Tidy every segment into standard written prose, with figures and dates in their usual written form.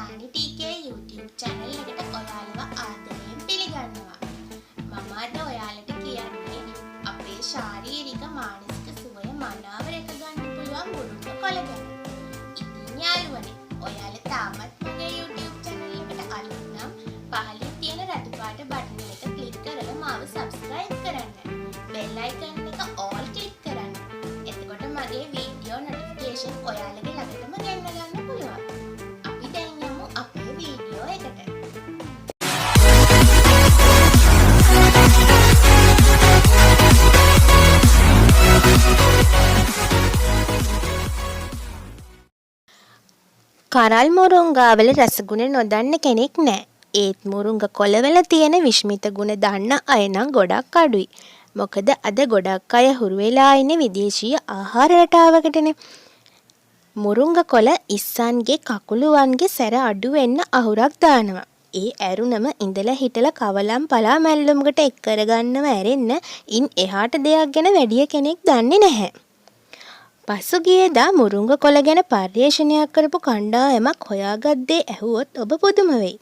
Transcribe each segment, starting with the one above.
TK YouTube channel එකට ඔයාලව ආදරයෙන් පිළිගන්නවා. මම අද ඔයාලට කියන්නේ අපේ ශාරීරික මානසික සුවය මනාව රැක ගන්න පුළුවන් මුරුංග කොළ ගැන. ඉතින් යාළුවනේ, ඔයාලා තාමත් මගේ YouTube channel එකට අලුත් නම් පහළින් තියෙන රතු පාට බටන් එක ක්ලික් කරලා මාව subscribe කරන්න. bell icon එක all click කරන්න. එතකොට මගේ වීඩියෝ notification ඔයාලගේ ළඟටම ගෙන්න ගන්න පුළුවන්. අපි දැන් යමු අපේ වීඩියෝ එකට. කරල් මුරුංගාවල රසගුණ නොදන්න කෙනෙක් නෑ. ඒත් මුරුංග කොළවල තියෙන විශ්මිත ගුණ දන්න අය නම් ගොඩක් අඩුයි. මොකද අද ගොඩක් අය හුරු වෙලා ඉන්නේ විදේශීය ආහාර රටාවකටනේ. මුරුංග කොළ ඉස්සන්ගේ කකුළුවන්ගේ සැර අඩු වෙන්න අහුරක් දානවා. ඒ ඇරුණම ඉඳලා හිටලා කවලම් පලා මැල්ලුමකට එක් කරගන්නව ඇරෙන්න ඉන් එහාට දෙයක් ගැන වැඩි කෙනෙක් දන්නේ නැහැ. පසුගියදා මුරුංග කොළ ගැන පර්යේෂණයක් කරපු කණ්ඩායමක් හොයාගත් දේ ඇහුවොත් ඔබ පුදුම වෙයි.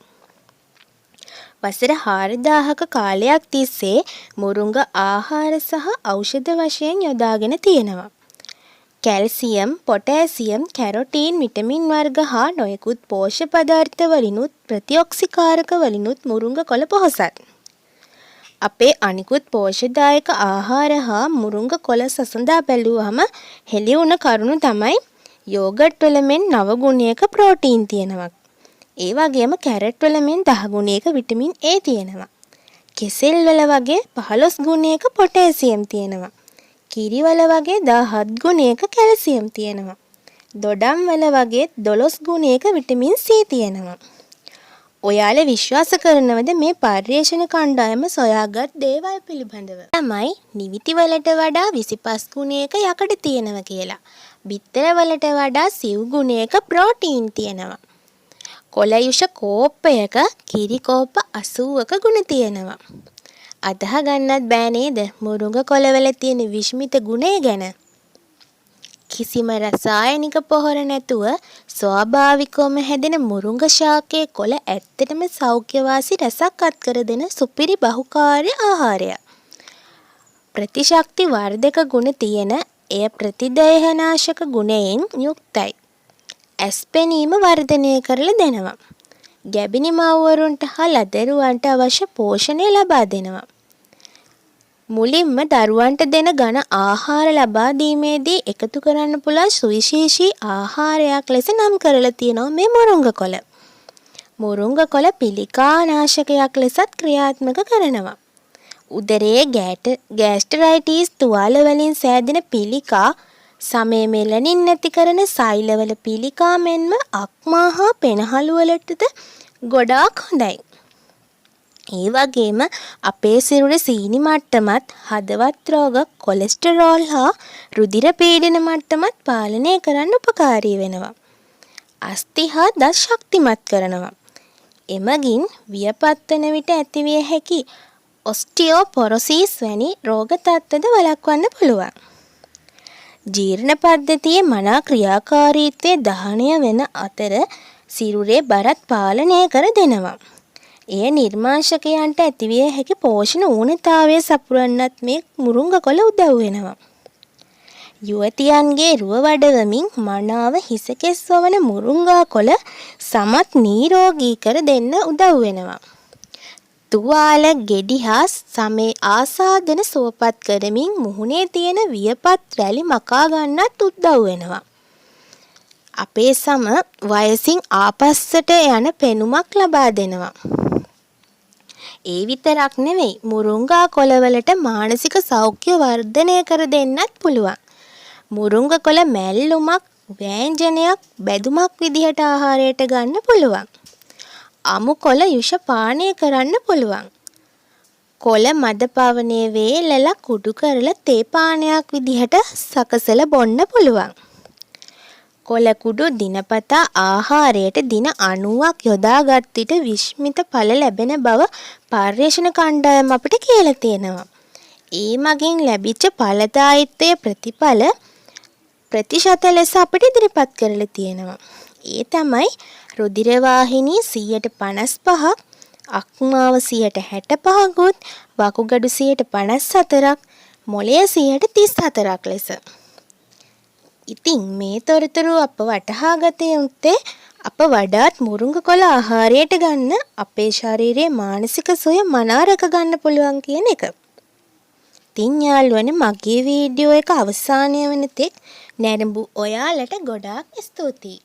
වසර 4000ක කාලයක් තිස්සේ මුරුංග ආහාර සහ ඖෂධ වශයෙන් යොදාගෙන තියෙනවා. කැල්සියම්, පොටෑසියම්, කැරොටින්, විටමින් වර්ග හා නොයෙකුත් පෝෂ්‍ය පදාර්ථ වලිනුත් ප්‍රතිඔක්සිකාරක වලිනුත් මුරුංග කොළ පොහොසත්. අපේ අනිකුත් පෝෂ්‍යදායක ආහාර හා මුරුංග කොළ සසඳා බැලුවහම හෙළි වුණ කරුණු තමයි යෝගට් වල මෙන් 9 ගුණයක ප්‍රෝටීන් තියෙනවා. ඒ වගේම කැරට් වල මෙන් 10 ගුණයක විටමින් A තියෙනවා. කෙසෙල් වල වගේ 15 ගුණයක පොටෑසියම් තියෙනවා. කිරි වල වගේ 17 ගුණයක කැල්සියම් තියෙනවා. දොඩම් වල වගේ 12 ගුණයක විටමින් C තියෙනවා. ඔයාලා විශ්වාස කරනවද මේ පර්යේෂණ කණ්ඩායම සොයාගත් දේවල් පිළිබඳව? තමයි නිවිති වලට වඩා 25 ගුණයක යකඩ තියෙනවා කියලා. බිත්තර වලට වඩා සිව් ගුණයක ප්‍රෝටීන් තියෙනවා. කොළයුෂ කෝප්පයක කිරි කෝප්ප 80ක ගුණ තියෙනවා. අදහ ගන්නත් බෑ නේද මුරුංග කොළවල තියෙන විශ්මිත ගුණය ගැන? කිසිම රසායනික පොහොර නැතුව ස්වාභාවිකවම හැදෙන මුරුංග ශාකයේ කොළ ඇත්තටම සෞඛ්‍යවාසී රසක් අත්කර දෙන සුපිරි බහුකාර්ය ආහාරයක්. ප්‍රතිශක්ති වර්ධක ගුණ තියෙන එය ප්‍රතිදේහනාශක ගුණයෙන් යුක්තයි. ඇස්පෙනීම වර්ධනය කරලා දෙනවා. ගැබිණි මව්වරුන්ට හා ලදරුවන්ට අවශ්‍ය පෝෂණය ලබා දෙනවා. මුලින්ම දරුවන්ට දෙන ඝන ආහාර ලබා දීමේදී එකතු කරන්න පුළුවන් සුවිශේෂී ආහාරයක් ලෙස නම් කරලා තියෙනවා මේ මුරුංග කොළ. මුරුංග කොළ පිළිකා නාශකයක් ලෙසත් ක්‍රියාත්මක කරනවා. උදරයේ ගෑස්ට්‍රයිටිස් තුවාල වලින් සෑදෙන පිළිකා, සමේ මෙලනින් නැති කරන සෛලවල පිළිකා මෙන්ම අක්මා හා පෙනහළු වලටද ගොඩාක් හොඳයි. ඒ වගේම අපේ සිරුරේ සීනි මට්ටමත්, හදවත් රෝග, කොලෙස්ටරෝල් හා රුධිර පීඩන මට්ටමත් පාලනය කරන්න උපකාරී වෙනවා. අස්ථි හා දත් ශක්තිමත් කරනවා. එමගින් වියපත් වන විට ඇතිවිය හැකි ඔස්ටියෝපොරොසිස් වැනි රෝග තත්ත්වද වළක්වන්න පුළුවන්. ජීර්ණ පද්ධතියේ මනා ක්‍රියාකාරීත්වය දහනය වෙන අතර සිරුරේ බරත් පාලනය කර දෙනවා. එය නිර්මාංශකයන්ට ඇතිවිය හැකි පෝෂණ ඌනතාවය සපුරන්නත් මේ මුරුංග කොළ උදව් වෙනවා. යුවතියන්ගේ රුව වඩවමින් මනාව හිසකෙස් වවන මුරුංගා කොළ සමත් නිරෝගී කර දෙන්න උදව් වෙනවා. තුවාල, ගෙඩි හා සමේ ආසාදන සුවපත් කරමින් මුහුණේ තියෙන වියපත් රැලි මකා ගන්නත් උදව් වෙනවා. අපේ සම වයසින් ආපස්සට යන පෙනුමක් ලබා දෙනවා. ඒ විතරක් නෙවෙයි, මුරුංගා කොළවලට මානසික සෞඛ්‍ය වර්ධනය කර දෙන්නත් පුළුවන්. මුරුංග කොළ මැල්ලුමක්, ව්‍යංජනයක්, බැදුමක් විදිහට ආහාරයට ගන්න පුළුවන්. අමු කොළ යුෂ පානය කරන්න පුළුවන්. කොළ මද පවනේ වේලලා කුඩු කරලා තේ පානයක් විදිහට සකසලා බොන්න පුළුවන්. කොළ කුඩු දිනපතා ආහාරයට දින 90ක් යොදාගත් විට විශ්මිත ඵල ලැබෙන බව පර්යේෂණ කණ්ඩායම අපිට කියලා තියෙනවා. ඒ මගින් ලැබිච්ච ඵලදායීත්වයේ ප්‍රතිඵල ප්‍රතිශත ලෙස අපිට ඉදිරිපත් කරලා තියෙනවා. ඒ තමයි රුධිර වාහිනී 155ක්, අක්මාව 65%කුත්, වකුගඩු 54ක්, මොළය 34ක් ලෙස. ඉතින් මේ තොරතුරු අප වටහා ගත යුත්තේ අප වඩාත් මුරුංග කොළ ආහාරයට ගන්න අපේ ශරීරයේ මානසික සුවය මනා රැක ගන්න පුළුවන් කියන එක. ඉතින් යාළුවනේ මගේ වීඩියෝ එක අවසානය වෙන තෙක් නැරඹු ඔයාලට ගොඩාක් ස්තුතියි.